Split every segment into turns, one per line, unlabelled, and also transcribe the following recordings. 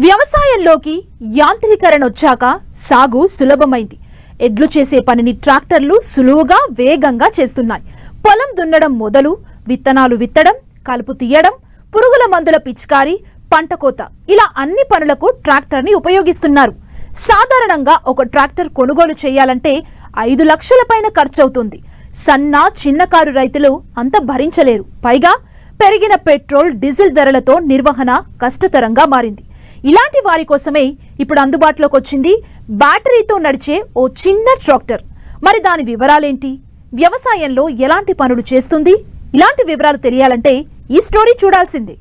వ్యవసాయంలోకి యాంత్రీకరణ వచ్చాక సాగు సులభమైంది. ఎడ్లు చేసే పనిని ట్రాక్టర్లు సులువుగా వేగంగా చేస్తున్నాయి. పొలం దున్నడం మొదలు విత్తనాలు విత్తడం, కలుపు తీయడం, పురుగుల మందుల పిచికారీ, పంట కోత ఇలా అన్ని పనులకు ట్రాక్టర్ని ఉపయోగిస్తున్నారు. సాధారణంగా ఒక ట్రాక్టర్ కొనుగోలు చేయాలంటే 5 లక్షల పైన ఖర్చవుతుంది. సన్న చిన్నకారు రైతులు అంత భరించలేరు. పైగా పెరిగిన పెట్రోల్, డీజిల్ ధరలతో నిర్వహణ కష్టతరంగా మారింది. ఇలాంటి వారి కోసమే ఇప్పుడు అందుబాటులోకి వచ్చింది బ్యాటరీతో నడిచే ఓ చిన్న ట్రాక్టర్. మరి దాని వివరాలేంటి? వ్యవసాయంలో ఎలాంటి పనులు చేస్తుంది? ఇలాంటి వివరాలు తెలియాలంటే ఈ స్టోరీ చూడాల్సిందే.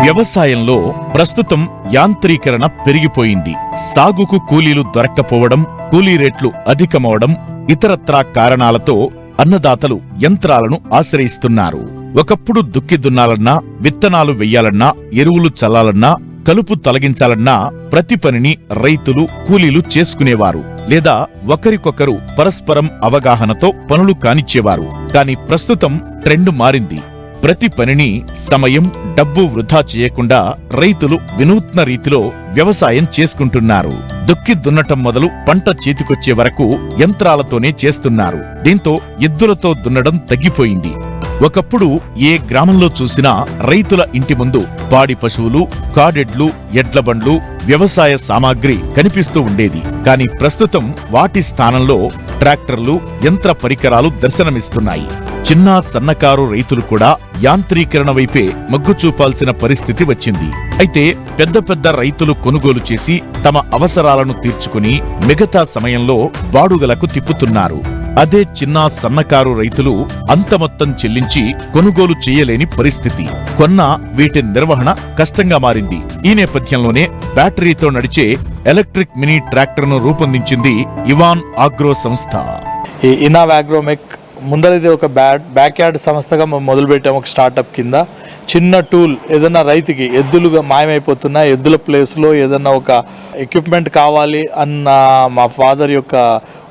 వ్యవసాయంలో ప్రస్తుతం యాంత్రీకరణ పెరిగిపోయింది. సాగుకు కూలీలు దొరక్కపోవడం, కూలీ రేట్లు అధికమవడం, ఇతరత్రా కారణాలతో అన్నదాతలు యంత్రాలను ఆశ్రయిస్తున్నారు. ఒకప్పుడు దుక్కి దున్నాలన్నా, విత్తనాలు వెయ్యాలన్నా, ఎరువులు చల్లాలన్నా, కలుపు తొలగించాలన్నా ప్రతి పనిని రైతులు, కూలీలు చేసుకునేవారు. లేదా ఒకరికొకరు పరస్పరం అవగాహనతో పనులు కానిచ్చేవారు. కాని ప్రస్తుతం ట్రెండ్ మారింది. ప్రతి పనిని సమయం, డబ్బు వృధా చేయకుండా రైతులు వినూత్న రీతిలో వ్యవసాయం చేసుకుంటున్నారు. దుక్కి దున్నటం మొదలు పంట చేతికొచ్చే వరకు యంత్రాలతోనే చేస్తున్నారు. దీంతో ఎద్దులతో దున్నడం తగ్గిపోయింది. ఒకప్పుడు ఏ గ్రామంలో చూసినా రైతుల ఇంటి ముందు పాడి పశువులు, కాడెడ్లు, ఎడ్లబండ్లు, వ్యవసాయ సామాగ్రి కనిపిస్తూ ఉండేది. కాని ప్రస్తుతం వాటి స్థానంలో ట్రాక్టర్లు, యంత్ర పరికరాలు దర్శనమిస్తున్నాయి. చిన్న సన్నకారు రైతులు కూడా యాంత్రీకరణ వైపే మొగ్గు చూపాల్సిన పరిస్థితి వచ్చింది. అయితే పెద్ద పెద్ద రైతులు కొనుగోలు చేసి తమ అవసరాలను తీర్చుకుని మిగతా సమయంలో బాడుగలకు తిప్పుతున్నారు. అదే చిన్న సన్నకారు రైతులు అంత మొత్తం చెల్లించి కొనుగోలు చేయలేని పరిస్థితి. కొన్న వీటి నిర్వహణ కష్టంగా మారింది. ఈ నేపథ్యంలోనే బ్యాటరీతో నడిచే ఎలక్ట్రిక్ మినీ ట్రాక్టర్ను రూపొందించింది ఇవాన్ ఆగ్రో సంస్థ.
ఈ ఇనావ్ ఆగ్రోమెక్ ముందరది ఒక బ్యాక్ యార్డ్ సంస్థగా మొదలు పెట్టాము. ఒక స్టార్టప్ కింద చిన్న టూల్, ఏదన్నా రైతుకి ఎద్దులుగా మాయమైపోతున్నా, ఎద్దుల ప్లేస్లో ఏదన్నా ఒక ఎక్విప్మెంట్ కావాలి అన్న మా ఫాదర్ యొక్క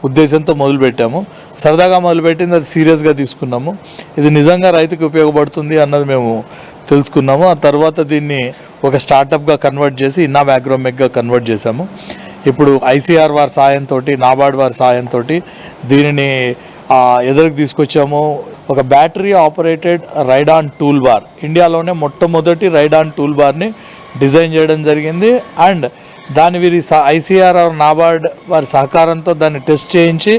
ఉద్దేశంతో మొదలుపెట్టాము. సరదాగా మొదలుపెట్టింది, అది సీరియస్గా తీసుకున్నాము. ఇది నిజంగా రైతుకి ఉపయోగపడుతుంది అన్నది మేము తెలుసుకున్నాము. ఆ తర్వాత దీన్ని ఒక స్టార్టప్గా కన్వర్ట్ చేసి ఇన్నావ్ ఆగ్రోమెక్గా కన్వర్ట్ చేశాము. ఇప్పుడు ఐసీఆర్ వారి సాయంతో, నాబార్డ్ వారి సాయంతో దీనిని ఎదురుకు తీసుకొచ్చాము. ఒక battery operated ride on tool bar, ఇండియాలోనే మొట్టమొదటి రైడ్ ఆన్ టూల్ బార్ని డిజైన్ చేయడం జరిగింది. అండ్ దాని వీరి ఐసీఆర్ నాబార్డ్ వారి సహకారంతో దాన్ని టెస్ట్ చేయించి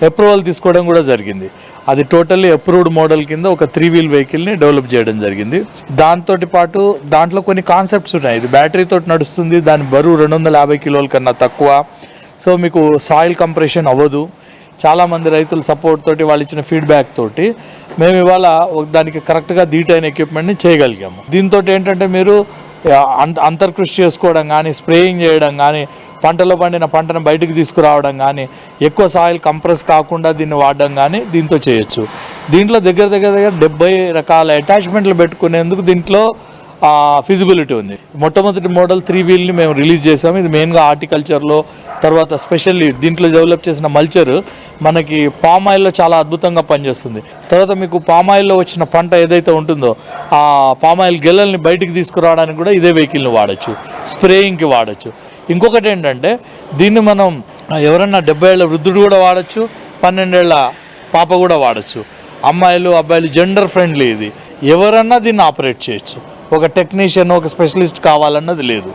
అప్రూవల్ తీసుకోవడం కూడా జరిగింది. అది టోటల్లీ అప్రూవ్డ్ మోడల్ కింద ఒక 3 వీల్ వెహికల్ని డెవలప్ చేయడం జరిగింది. దాంతో పాటు దాంట్లో కొన్ని కాన్సెప్ట్స్ ఉన్నాయి. ఇది బ్యాటరీతో నడుస్తుంది, దాని బరువు 250 కిలోల కన్నా తక్కువ. సో మీకు సాయిల్ కంప్రెషన్ అవ్వదు. చాలామంది రైతుల సపోర్ట్ తోటి, వాళ్ళు ఇచ్చిన ఫీడ్బ్యాక్ తోటి మేము ఇవాళ దానికి కరెక్ట్గా ధీటైన ఎక్విప్మెంట్ని చేయగలిగాము. దీంతో ఏంటంటే మీరు అంతర్కృషి చేసుకోవడం కానీ, స్ప్రేయింగ్ చేయడం కానీ, పంటలో పండిన పంటను బయటికి తీసుకురావడం కానీ, ఎక్కువ సాయిల్ కంప్రెస్ కాకుండా దీన్ని వాడడం కానీ దీంతో చేయొచ్చు. దీంట్లో దగ్గర 70 రకాల అటాచ్మెంట్లు పెట్టుకునేందుకు దీంట్లో ఫిజిబిలిటీ ఉంది. మొట్టమొదటి మోడల్ 3 వీల్ని మేము రిలీజ్ చేసాము. ఇది మెయిన్గా హార్టికల్చర్లో, తర్వాత స్పెషల్లీ దీంట్లో డెవలప్ చేసిన మల్చర్ మనకి పామ్ ఆయిల్లో చాలా అద్భుతంగా పనిచేస్తుంది. తర్వాత మీకు పామ్ ఆయిల్లో వచ్చిన పంట ఏదైతే ఉంటుందో ఆ పామ్ ఆయిల్ గెలల్ని బయటికి తీసుకురావడానికి కూడా ఇదే వెహికల్ని వాడచ్చు, స్ప్రేయింగ్కి వాడచ్చు. ఇంకొకటి ఏంటంటే దీన్ని మనం ఎవరన్నా 70 ఏళ్ల వృద్ధుడు కూడా వాడచ్చు, 12 ఏళ్ల పాప కూడా వాడచ్చు. అమ్మాయిలు, అబ్బాయిలు జెండర్ ఫ్రెండ్లీ. ఇది ఎవరన్నా దీన్ని ఆపరేట్ చేయొచ్చు. ఒక టెక్నీషియన్, ఒక స్పెషలిస్ట్ కావాలన్నది లేదు.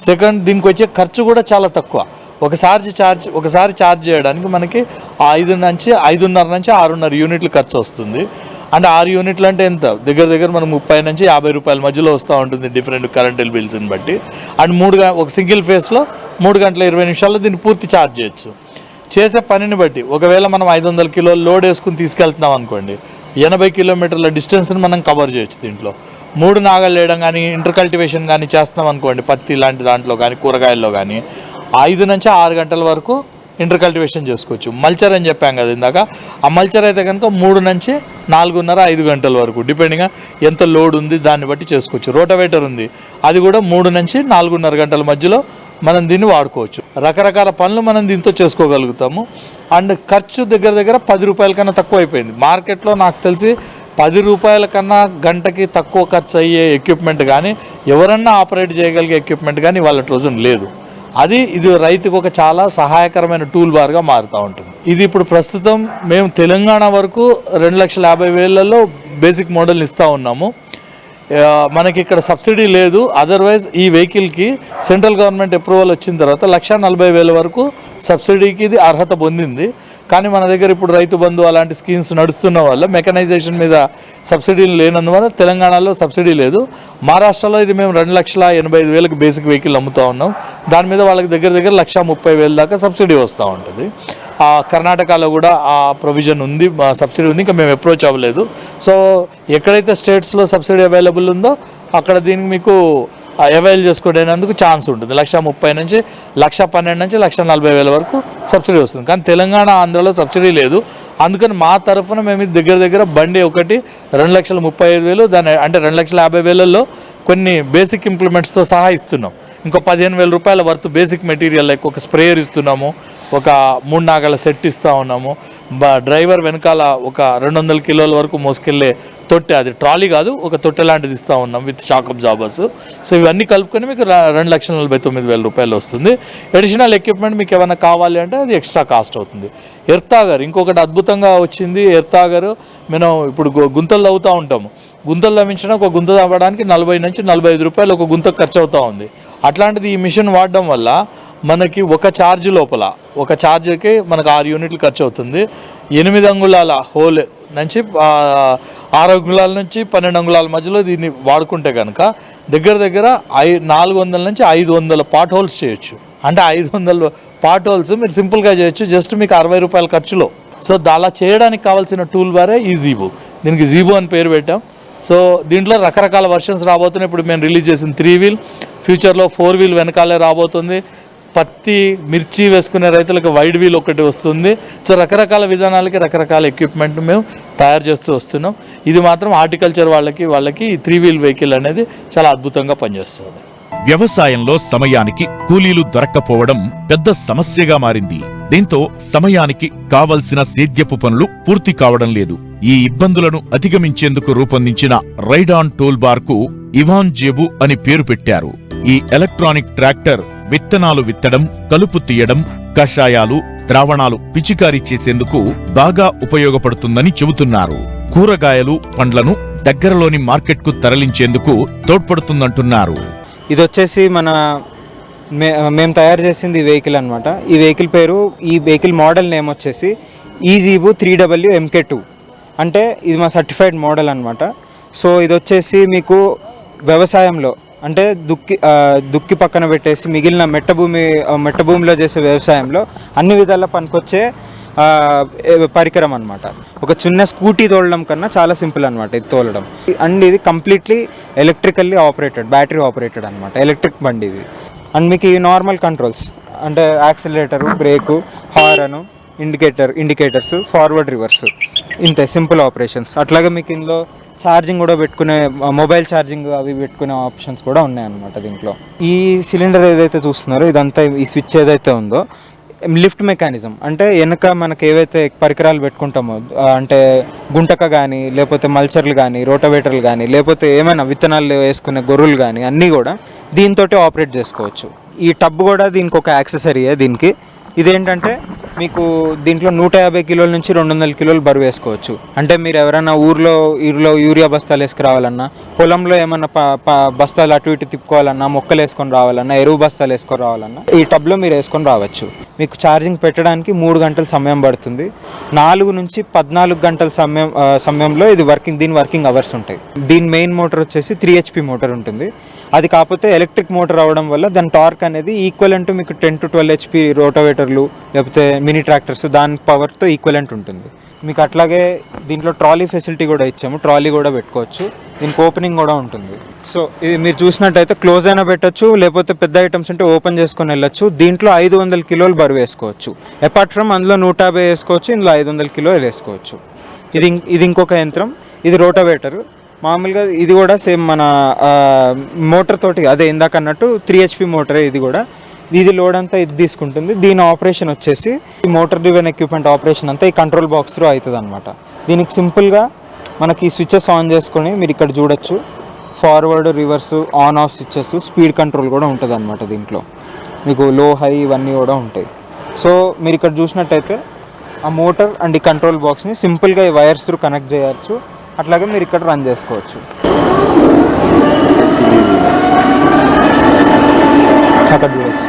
సెకండ్, దీనికి వచ్చే ఖర్చు కూడా చాలా తక్కువ. ఒకసారి ఛార్జ్ చేయడానికి మనకి 5.5 నుంచి 6.5 యూనిట్లు ఖర్చు వస్తుంది. అంటే 6 యూనిట్లు అంటే ఎంత? దగ్గర మనం 30 నుంచి 50 రూపాయల మధ్యలో వస్తూ ఉంటుంది, డిఫరెంట్ కరెంట్ బిల్స్ని బట్టి. అండ్ ఒక సింగిల్ ఫేస్లో 3 గంటల 20 నిమిషాల్లో దీన్ని పూర్తి ఛార్జ్ చేయొచ్చు. చేసే పనిని బట్టి ఒకవేళ మనం 500 కిలోలు లోడ్ వేసుకుని తీసుకెళ్తున్నాం అనుకోండి, 80 కిలోమీటర్ల డిస్టెన్స్ని మనం కవర్ చేయొచ్చు. దీంట్లో 3 నాగలు వేయడం కానీ, ఇంటర్ కల్టివేషన్ కానీ చేస్తున్నాం అనుకోండి, పత్తి లాంటి దాంట్లో కానీ, కూరగాయల్లో కానీ 5 నుంచి 6 గంటల వరకు ఇంటర్ కల్టివేషన్ చేసుకోవచ్చు. మల్చర్ అని చెప్పాం కదా ఇందాక, ఆ మల్చర్ అయితే కనుక 3 నుంచి 4.5-5 గంటల వరకు డిపెండింగ్గా ఎంత లోడ్ ఉంది దాన్ని బట్టి చేసుకోవచ్చు. రోటవేటర్ ఉంది, అది కూడా 3 నుంచి 4.5 గంటల మధ్యలో మనం దీన్ని వాడుకోవచ్చు. రకరకాల పనులు మనం దీంతో చేసుకోగలుగుతాము. అండ్ ఖర్చు దగ్గర 10 రూపాయల కన్నా తక్కువ అయిపోయింది. మార్కెట్లో నాకు తెలిసి రూపాయల కన్నా గంటకి తక్కువ ఖర్చు అయ్యే ఎక్విప్మెంట్ కానీ ఎవరన్నా ఆపరేట్ చేయగలిగే ఎక్విప్మెంట్ కానీ వాళ్ళ రోజున లేదు. ఇది రైతుకు ఒక చాలా సహాయకరమైన టూల్ బార్గా మారుతూ ఉంటుంది. ఇది ఇప్పుడు ప్రస్తుతం మేము తెలంగాణ వరకు 2,50,000 బేసిక్ మోడల్ ఇస్తూ ఉన్నాము. మనకి ఇక్కడ సబ్సిడీ లేదు. అదర్వైజ్ ఈ వెహికల్కి సెంట్రల్ గవర్నమెంట్ అప్రూవల్ వచ్చిన తర్వాత 1,40,000 వరకు సబ్సిడీకి ఇది అర్హత పొందింది. కానీ మన దగ్గర ఇప్పుడు రైతు బంధు అలాంటి స్కీమ్స్ నడుస్తున్న వల్ల మెకనైజేషన్ మీద సబ్సిడీలు లేనందువల్ల తెలంగాణలో సబ్సిడీ లేదు. మహారాష్ట్రలో ఇది మేము 2,85,000 బేసిక్ వెహికల్ అమ్ముతూ ఉన్నాం. దాని మీద వాళ్ళకి దగ్గర 1,30,000 దాకా సబ్సిడీ వస్తూ ఉంటుంది. కర్ణాటకలో కూడా ఆ ప్రొవిజన్ ఉంది, సబ్సిడీ ఉంది. ఇంకా మేము అప్రోచ్ అవ్వలేదు. సో ఎక్కడైతే స్టేట్స్లో సబ్సిడీ అవైలబుల్ ఉందో అక్కడ దీనికి మీకు అవైల్ చేసుకోవడానికి ఛాన్స్ ఉంటుంది. 1,30,000 నుంచి 1,12,000 నుంచి 1,40,000 వరకు సబ్సిడీ వస్తుంది. కానీ తెలంగాణ, ఆంధ్రలో సబ్సిడీ లేదు. అందుకని మా తరఫున మేము దగ్గర బండి ఒకటి 2,35,000, దాని అంటే 2,50,000లో కొన్ని బేసిక్ ఇంప్లిమెంట్స్తో సహా ఇస్తున్నాం. ఇంకో 15,000 రూపాయల వర్త్ బేసిక్ మెటీరియల్ లైక్ ఒక స్ప్రేయర్ ఇస్తున్నాము, ఒక 3 నాగల సెట్ ఇస్తూ ఉన్నాము. డ్రైవర్ వెనకాల ఒక 200 కిలోల వరకు మోసుకెళ్ళే తొట్టె, అది ట్రాలీ కాదు, ఒక తొట్టె లాంటిది ఇస్తూ ఉన్నాం విత్ షాక్ అబ్జార్బర్స్. సో ఇవన్నీ కలుపుకొని మీకు 2,49,000 రూపాయలు వస్తుంది. అడిషనల్ ఎక్విప్మెంట్ మీకు ఏమైనా కావాలి అంటే అది ఎక్స్ట్రా కాస్ట్ అవుతుంది. ఎర్తాగర్ ఇంకొకటి అద్భుతంగా వచ్చింది. ఎర్తాగర్ మనం ఇప్పుడు గుంతలు తవ్వుతూ ఉంటాము. గుంతలు తవ్వించడం, ఒక గుంత తవ్వడానికి 40 నుంచి 45 రూపాయలు ఒక గుంతకు ఖర్చు అవుతూ ఉంది. అట్లాంటిది ఈ మిషన్ వాడడం వల్ల మనకి ఒక ఛార్జ్ లోపల, ఒక ఛార్జ్కి మనకు 6 యూనిట్లు ఖర్చు అవుతుంది. 8 అంగుళాల హోల్ నుంచి 6 అంగుళాల నుంచి 12 అంగుళాల మధ్యలో దీన్ని వాడుకుంటే కనుక దగ్గర 400 నుంచి 500 పాట్ హోల్స్ చేయొచ్చు. అంటే 500 పాట్ హోల్స్ మీరు సింపుల్గా చేయొచ్చు, జస్ట్ మీకు 60 రూపాయల ఖర్చులో. సో అలా చేయడానికి కావాల్సిన టూల్ బారే ఈ జీబో. దీనికి జీబో అని పేరు పెట్టాం. సో దీంట్లో రకరకాల వర్షన్స్ రాబోతున్నాయి. ఇప్పుడు మేము రిలీజ్ చేసిన 3 వీల్, ఫ్యూచర్లో 4 వీల్ వెనకాలే రాబోతుంది. పత్తి, మిర్చి వేసుకునే రైతులకు వైడ్ వీల్ ఒకటి వస్తుంది. సో రకరకాల విధానాలకి రకరకాల ఎక్విప్మెంట్ మేము తయారు చేస్తూ వస్తున్నాం. ఇది మాత్రం హార్టికల్చర్ వాళ్ళకి ఈ 3 వీల్ వెహికల్ అనేది చాలా అద్భుతంగా పనిచేస్తుంది.
వ్యవసాయంలో సమయానికి కూలీలు దొరక్కపోవడం పెద్ద సమస్యగా మారింది. దీంతో సమయానికి కావలసిన సేద్యపు పనులు పూర్తి కావడం లేదు. ఈ ఇబ్బందులను అధిగమించేందుకు రూపొందించిన రైడ్ ఆన్ టూల్ బార్ కు ఇవాన్ జేబు అని పేరు పెట్టారు. ఈ ఎలక్ట్రానిక్ ట్రాక్టర్ విత్తనాలు విత్తడం, కలుపు తీయడం, కషాయాలు, ద్రావణాలు పిచికారీ చేసేందుకు బాగా ఉపయోగపడుతుందని చెబుతున్నారు. కూరగాయలు, పండ్లను దగ్గరలోని మార్కెట్కు తరలించేందుకు తోడ్పడుతుందంటున్నారు.
ఇది వచ్చేసి మేము తయారు చేసింది ఈ వెహికల్ అనమాట. ఈ వెహికల్ పేరు, ఈ వెహికల్ మోడల్ నేమ్ వచ్చేసి ఈజీబు 3W MK2. అంటే ఇది సర్టిఫైడ్ మోడల్ అనమాట. సో ఇది వచ్చేసి మీకు వ్యవసాయంలో అంటే దుక్కి పక్కన పెట్టేసి మిగిలిన మెట్ట భూమిలో చేసే వ్యవసాయంలో అన్ని విధాలా పనికొచ్చే పరికరం అనమాట. ఒక చిన్న స్కూటీ తోలడం కన్నా చాలా సింపుల్ అనమాట ఇది తోలడం. అండ్ ఇది completely electrically operated, battery operated అనమాట, ఎలక్ట్రిక్ బండి ఇది. అండ్ మీకు ఈ నార్మల్ కంట్రోల్స్ అంటే accelerator, brake, horn, indicators, forward, reverse, ఇంతే సింపుల్ ఆపరేషన్స్. అట్లాగే మీకు ఇందులో ఛార్జింగ్ కూడా పెట్టుకునే, మొబైల్ ఛార్జింగ్ అవి పెట్టుకునే ఆప్షన్స్ కూడా ఉన్నాయన్నమాట దీంట్లో. ఈ సిలిండర్ ఏదైతే చూస్తున్నారో ఇదంతా, ఈ స్విచ్ ఏదైతే ఉందో లిఫ్ట్ మెకానిజం. అంటే వెనక మనకు ఏవైతే పరికరాలు పెట్టుకుంటామో, అంటే గుంటక కానీ, లేకపోతే మల్చర్లు కానీ, రోటవేటర్లు కానీ, లేకపోతే ఏమైనా విత్తనాలు వేసుకునే గొర్రెలు కానీ అన్నీ కూడా దీంతో ఆపరేట్ చేసుకోవచ్చు. ఈ టబ్ కూడా దీనికి ఒక యాక్సెసరీయే దీనికి. ఇదేంటంటే మీకు దీంట్లో 150 కిలోల నుంచి 200 కిలోలు బరువు వేసుకోవచ్చు. అంటే మీరు ఎవరైనా ఊర్లో యూరియా బస్తాలు వేసుకురావాలన్నా, పొలంలో ఏమన్నా బస్తాలు అటు ఇటు తిప్పుకోవాలన్నా, మొక్కలు వేసుకొని రావాలన్నా, ఎరువు బస్తాలు వేసుకొని రావాలన్నా ఈ టబ్లో మీరు వేసుకొని రావచ్చు. మీకు ఛార్జింగ్ పెట్టడానికి 3 గంటల సమయం పడుతుంది. 4 నుంచి 14 గంటల సమయంలో ఇది దీని వర్కింగ్ అవర్స్ ఉంటాయి. దీని మెయిన్ మోటార్ వచ్చేసి 3 HP మోటార్ ఉంటుంది. అది కాకపోతే ఎలక్ట్రిక్ మోటార్ అవ్వడం వల్ల దాని టార్క్ అనేది ఈక్వలెంట్ మీకు 10 to 12 HP రోటోవేటర్లు లేకపోతే మినీ ట్రాక్టర్స్ దాని పవర్తో ఈక్వలెంట్ ఉంటుంది. మీకు అట్లాగే దీంట్లో ట్రాలీ ఫెసిలిటీ కూడా ఇచ్చాము, ట్రాలీ కూడా పెట్టుకోవచ్చు. దీనికి ఓపెనింగ్ కూడా ఉంటుంది. సో ఇది మీరు చూసినట్టయితే క్లోజ్ అయినా పెట్టచ్చు, లేకపోతే పెద్ద ఐటమ్స్ ఉంటే ఓపెన్ చేసుకొని వెళ్ళొచ్చు. దీంట్లో 500 కిలోలు బరువు వేసుకోవచ్చు. అపార్ట్ ఫ్రమ్ అందులో 150 వేసుకోవచ్చు, ఇందులో 500 కిలోలు వేసుకోవచ్చు. ఇది ఇంకొక యంత్రం, ఇది రోటోవేటర్. మామూలుగా ఇది కూడా సేమ్ మన మోటార్ తోటి, అదే ఇందాక అన్నట్టు 3 HP మోటరే ఇది కూడా. ఇది లోడ్ అంతా ఇది తీసుకుంటుంది. దీని ఆపరేషన్ వచ్చేసి ఈ మోటార్ డ్రివెన్ ఎక్విప్మెంట్ ఆపరేషన్ అంతా ఈ కంట్రోల్ బాక్స్ త్రూ అవుతుంది అనమాట. దీనికి సింపుల్గా మనకి స్విచెస్ ఆన్ చేసుకొని మీరు ఇక్కడ చూడొచ్చు, forward reverse on off switches, speed control కూడా ఉంటుంది అనమాట. దీంట్లో మీకు లో హై ఇవన్నీ కూడా ఉంటాయి. సో మీరు ఇక్కడ చూసినట్టయితే ఆ మోటార్ అండ్ ఈ కంట్రోల్ బాక్స్ని సింపుల్గా ఈ వైర్స్ త్రూ కనెక్ట్ చేయొచ్చు. అట్లాగే మీరు ఇక్కడ రన్ చేసుకోవచ్చు. అక్కడ చూడొచ్చు.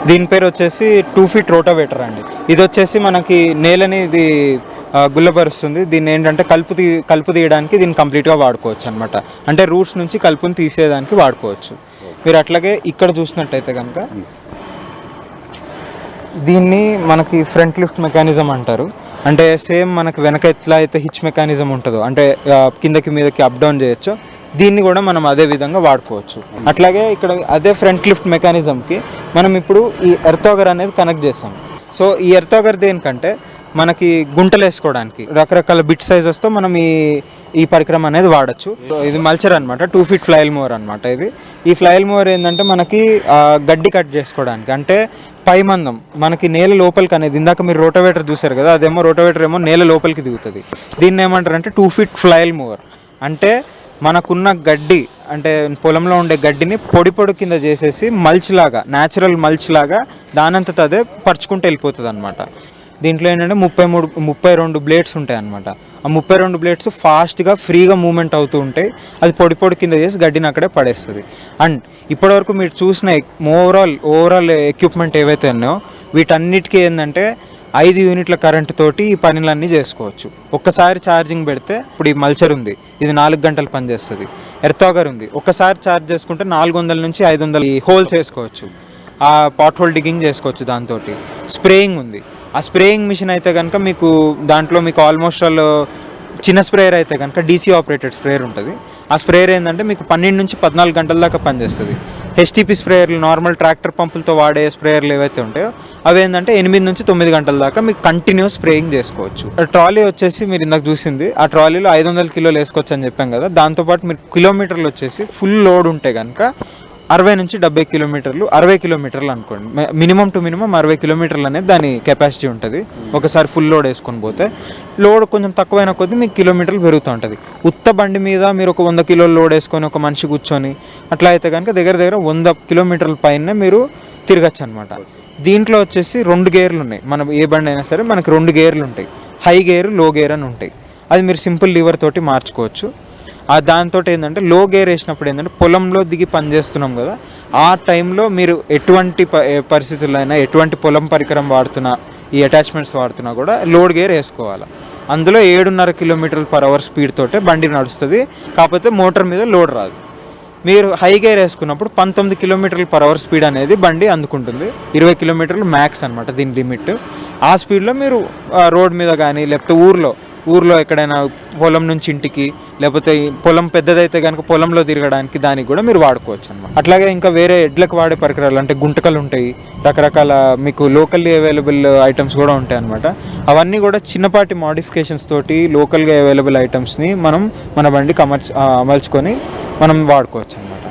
దీని పేరు వచ్చేసి 2 feet రోటావేటర్ అండి. ఇది వచ్చేసి మనకి నేలని ఇది గుల్లపరుస్తుంది. దీన్ని ఏంటంటే కలుపు తీయడానికి దీన్ని కంప్లీట్గా వాడుకోవచ్చు అనమాట. అంటే రూట్స్ నుంచి కలుపుని తీసేయడానికి వాడుకోవచ్చు. మీరు అట్లాగే ఇక్కడ చూసినట్టయితే కనుక దీన్ని మనకి ఫ్రంట్ లిఫ్ట్ మెకానిజం అంటారు. అంటే సేమ్ మనకి వెనక ఎట్లా అయితే హిచ్ మెకానిజం ఉంటుందో, అంటే కిందకి మీదకి అప్ డౌన్ చేయొచ్చు, దీన్ని కూడా మనం అదే విధంగా వాడుకోవచ్చు. అట్లాగే ఇక్కడ అదే ఫ్రంట్ లిఫ్ట్ మెకానిజంకి మనం ఇప్పుడు ఈ ఎర్తోగర్ అనేది కనెక్ట్ చేస్తాం. సో ఈ ఎర్తోగర్ దేనికంటే మనకి గుంటలు వేసుకోవడానికి రకరకాల బిట్ సైజెస్తో మనం ఈ పరికరం అనేది వాడచ్చు. సో ఇది మల్చర్ అనమాట, 2 feet ఫ్లైల్ మోవర్ అనమాట. ఈ ఫ్లైల్ మోవర్ ఏంటంటే మనకి గడ్డి కట్ చేసుకోవడానికి, అంటే పై మందం మనకి నేల లోపలికి అనేది, ఇందాక మీరు రోటోవేటర్ చూసారు కదా, అదేమో రోటోవేటర్ ఏమో నేల లోపలికి దిగుతుంది. దీన్ని ఏమంటారు అంటే 2 feet ఫ్లైల్ మోవర్. అంటే మనకున్న గడ్డి, అంటే పొలంలో ఉండే గడ్డిని పొడి కింద చేసేసి మల్చ్ లాగా, న్యాచురల్ మల్చ్ లాగా దానంతట అదే పరుచుకుంటూ వెళ్ళిపోతుంది అనమాట. దీంట్లో ఏంటంటే 32 బ్లేడ్స్ ఉంటాయి అనమాట. ఆ 32 బ్లేడ్స్ ఫాస్ట్గా ఫ్రీగా మూవ్మెంట్ అవుతూ ఉంటాయి. అది పొడి కింద చేసి గడ్డిని అక్కడే పడేస్తుంది. అండ్ ఇప్పటివరకు మీరు చూసిన ఓవరాల్ ఎక్విప్మెంట్ ఏవైతే ఉన్నాయో వీటన్నిటికీ ఏంటంటే 5 యూనిట్ల కరెంటు తోటి ఈ పనులన్నీ చేసుకోవచ్చు. ఒక్కసారి ఛార్జింగ్ పెడితే, ఇప్పుడు ఈ మల్చర్ ఉంది, ఇది 4 గంటలు పనిచేస్తుంది. ఎర్తోగర్ ఉంది, ఒక్కసారి ఛార్జ్ చేసుకుంటే 400 నుంచి 500 హోల్స్ వేసుకోవచ్చు. ఆ పాట్ హోల్ డిగ్గింగ్ చేసుకోవచ్చు. దాంతో స్ప్రేయింగ్ ఉంది. ఆ స్ప్రేయింగ్ మిషన్ అయితే కనుక మీకు దాంట్లో మీకు ఆల్మోస్ట్ చిన్న స్ప్రేయర్ అయితే కనుక DC ఆపరేటెడ్ స్ప్రేయర్ ఉంటుంది. ఆ స్ప్రేయర్ ఏంటంటే మీకు 12 నుంచి 14 గంటల దాకా పనిచేస్తుంది. HTP స్ప్రేయర్లు, నార్మల్ ట్రాక్టర్ పంపులతో వాడే స్ప్రేయర్లు ఏవైతే ఉంటాయో అవి ఏంటంటే 8 నుంచి 9 గంటల దాకా మీకు కంటిన్యూస్ స్ప్రేయింగ్ చేసుకోవచ్చు. ట్రాలీ వచ్చేసి మీరు ఇందాక చూసింది, ఆ ట్రాలీలో 500 కిలోలు వేసుకోవచ్చు అని చెప్పాం కదా. దాంతోపాటు మీరు కిలోమీటర్లు వచ్చేసి ఫుల్ లోడ్ ఉంటే కనుక 60 నుంచి 70 కిలోమీటర్లు, 60 కిలోమీటర్లు అనుకోండి, మినిమం టు మినిమం 60 కిలోమీటర్లు అనేది దాని కెపాసిటీ ఉంటుంది. ఒకసారి ఫుల్ లోడ్ వేసుకొని పోతే, లోడ్ కొంచెం తక్కువైన కొద్దీ మీకు కిలోమీటర్లు పెరుగుతూ ఉంటుంది. ఉత్త బండి మీద మీరు ఒక 100 కిలోలు లోడ్ వేసుకొని ఒక మనిషి కూర్చొని అట్లా అయితే కనుక దగ్గర 100 కిలోమీటర్ల పైన మీరు తిరగచ్చు అనమాట. దీంట్లో వచ్చేసి 2 గేర్లు ఉన్నాయి. మనం ఏ బండి అయినా సరే మనకి 2 గేర్లు ఉంటాయి. హై గేర్, లో గేర్ అని ఉంటాయి. అది మీరు సింపుల్ లీవర్ తోటి మార్చుకోవచ్చు. దాంతో ఏంటంటే లో గేర్ వేసినప్పుడు ఏంటంటే పొలంలో దిగి పని చేస్తున్నాం కదా, ఆ టైంలో మీరు ఎటువంటి పరిస్థితుల్లో అయినా, ఎటువంటి పొలం పరికరం వాడుతున్నా, ఈ అటాచ్మెంట్స్ వాడుతున్నా కూడా లోడ్ గేర్ వేసుకోవాలి. అందులో 7.5 km/h స్పీడ్ తోటే బండి నడుస్తుంది. కాకపోతే మోటార్ మీద లోడ్ రాదు. మీరు హై గేర్ వేసుకున్నప్పుడు 19 km/h స్పీడ్ అనేది బండి అందుకుంటుంది. 20 కిలోమీటర్లు మ్యాక్స్ అనమాట దీని లిమిట్. ఆ స్పీడ్లో మీరు రోడ్ మీద కానీ, లేకపోతే ఊర్లో ఎక్కడైనా పొలం నుంచి ఇంటికి, లేకపోతే పొలం పెద్దదైతే కనుక పొలంలో తిరగడానికి దానికి కూడా మీరు వాడుకోవచ్చు అనమాట. అట్లాగే ఇంకా వేరే ఎడ్లకు వాడే పరికరాలు అంటే గుంటకలు ఉంటాయి, రకరకాల మీకు లోకల్లీ అవైలబుల్ ఐటమ్స్ కూడా ఉంటాయి అనమాట. అవన్నీ కూడా చిన్నపాటి మోడిఫికేషన్స్ తోటి లోకల్గా అవైలబుల్ ఐటమ్స్ని మనం మన బండికి అమర్చుకొని మనం వాడుకోవచ్చు అనమాట.